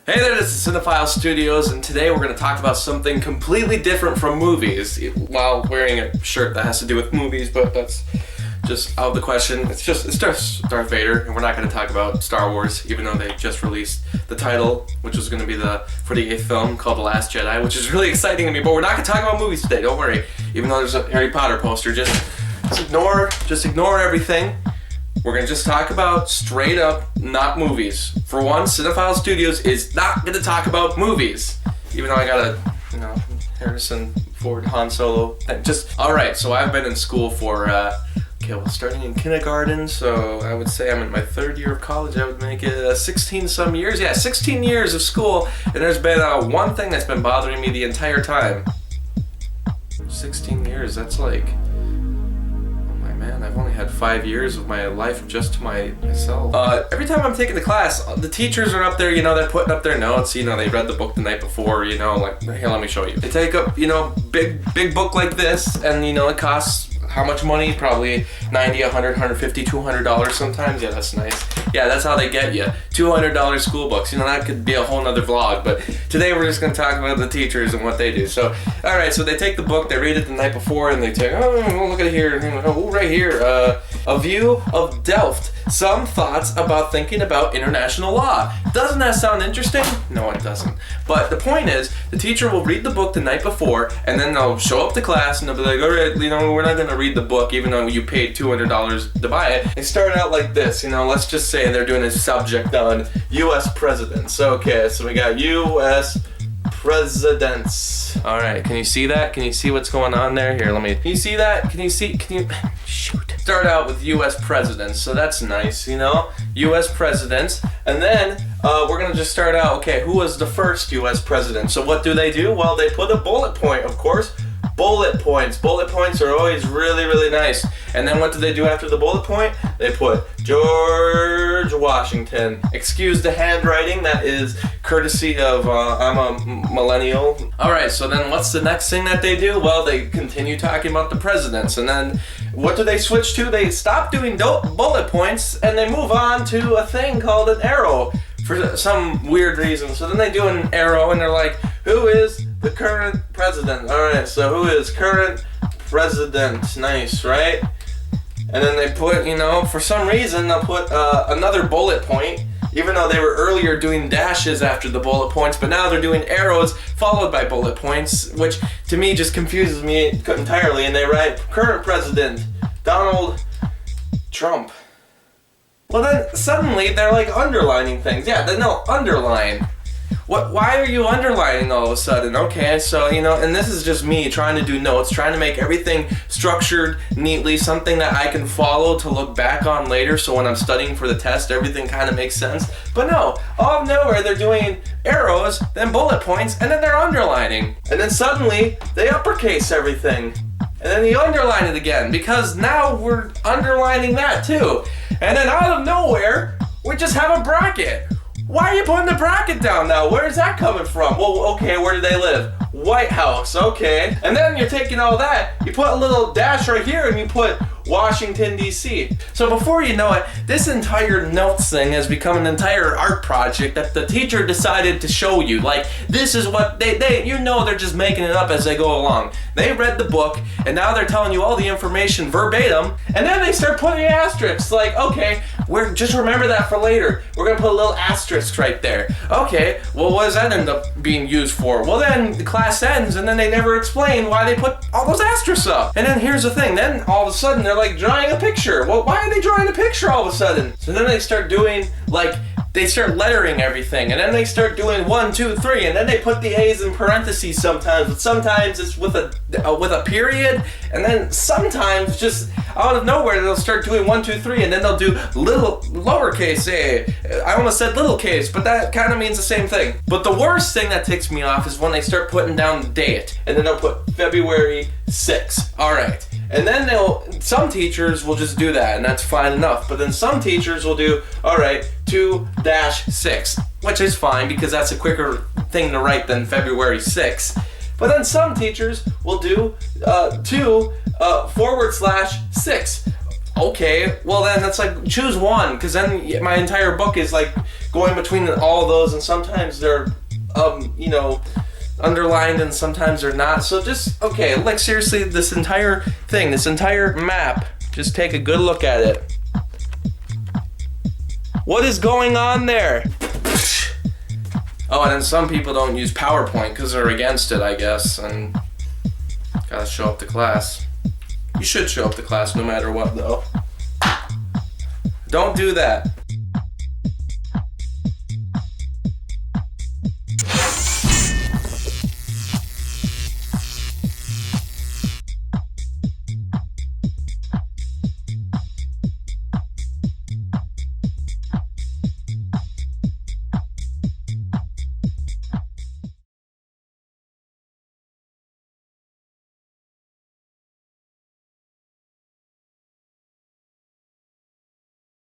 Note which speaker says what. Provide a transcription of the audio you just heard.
Speaker 1: Hey there, this is Cinephile Studios, and today we're going to talk about something completely different from movies, while wearing a shirt that has to do with movies, but that's just out of the question. It's Darth Vader, and we're not going to talk about Star Wars, even though they just released the title, which is going to be the 48th film called The Last Jedi, which is really exciting to me, but we're not going to talk about movies today, don't worry. Even though there's a Harry Potter poster, just ignore everything. We're going to just talk about straight up not movies. For one, Cinephile Studios is not going to talk about movies. Even though I got a, Harrison Ford Han Solo thing. Alright, so I've been in school for, starting in kindergarten, so I would say I'm in my third year of college. I would make it 16 some years. Yeah, 16 years of school, and there's been one thing that's been bothering me the entire time. 16 years, that's like... Man, I've only had 5 years of my life just to myself. Every time I'm taking the class, the teachers are up there, they're putting up their notes, they read the book the night before, like, here, let me show you. They take up, big book like this, and, it costs how much money? Probably $90, $100, $150, $200 sometimes. Yeah, that's nice. Yeah, that's how they get you. $200 school books. That could be a whole nother vlog, but today we're just going to talk about the teachers and what they do. So, alright, so they take the book, they read it the night before, and they take, look at it here, right here, A View of Delft. Some thoughts about thinking about international law. Doesn't that sound interesting? No, it doesn't. But the point is, the teacher will read the book the night before, and then they'll show up to class, and they'll be like, alright, we're not going to read the book, even though you paid $200 to buy it. They start out like this, let's just say they're doing a subject on U.S. presidents. Okay, so we got U.S. presidents. Alright, can you see that? Can you see what's going on there? Here, can you see that? Shoot. Start out with U.S. presidents, so that's nice, U.S. presidents. And then, we're gonna just start out, okay, who was the first U.S. president? So what do? Well, they put a bullet point, of course. Bullet points. Bullet points are always really, really nice. And then what do they do after the bullet point? They put George Washington. Excuse the handwriting, that is courtesy of, I'm a millennial. Alright, so then what's the next thing that they do? Well, they continue talking about the presidents, and then what do they switch to? They stop doing bullet points, and they move on to a thing called an arrow for some weird reason. So then they do an arrow, and they're like, who is the current president? Alright, so who is current president? Nice, right? And then they put, for some reason, they'll put another bullet point, even though they were earlier doing dashes after the bullet points, but now they're doing arrows followed by bullet points, which to me just confuses me entirely. And they write, current president, Donald Trump. Well, then suddenly they're like underlining things. Yeah, then they'll underline. Why are you underlining all of a sudden? Okay, so, and this is just me trying to do notes, trying to make everything structured neatly, something that I can follow to look back on later, so when I'm studying for the test, everything kind of makes sense. But no, all of nowhere, they're doing arrows, then bullet points, and then they're underlining. And then suddenly, they uppercase everything. And then they underline it again, because now we're underlining that too. And then out of nowhere, we just have a bracket. Why are you putting the bracket down now? Where is that coming from? Well, okay, where do they live? White House, okay. And then you're taking all that, you put a little dash right here, and you put Washington, D.C. So before you know it, this entire notes thing has become an entire art project that the teacher decided to show you. Like, this is what they're just making it up as they go along. They read the book, and now they're telling you all the information verbatim, and then they start putting asterisks. Like, okay, just remember that for later. We're gonna put a little asterisk right there. Okay, well, what does that end up being used for? Well, then the class ends, and then they never explain why they put all those asterisks up. And then here's the thing, then all of a sudden they're like drawing a picture. Well, why are they drawing a picture all of a sudden? So then they start doing, they start lettering everything, and then they start doing 1, 2, 3, and then they put the A's in parentheses sometimes, but sometimes it's with a period, and then sometimes just out of nowhere they'll start doing 1, 2, 3, and then they'll do little lowercase a. I almost said little case, but that kind of means the same thing. But the worst thing that ticks me off is when they start putting down the date, and then they'll put February 6th. Alright. And then some teachers will just do that, and that's fine enough. But then some teachers will do, alright, 2-6, which is fine because that's a quicker thing to write than February 6th. But then some teachers will do 2/6. Okay, well then that's like, choose one, because then my entire book is like going between all those, and sometimes they're, you know, underlined and sometimes they're not. So just, okay, like seriously, this entire thing, this entire map, just take a good look at it. What is going on there? Oh, and then some people don't use PowerPoint because they're against it, I guess, and gotta show up to class. You should show up to class no matter what, though. Don't do that.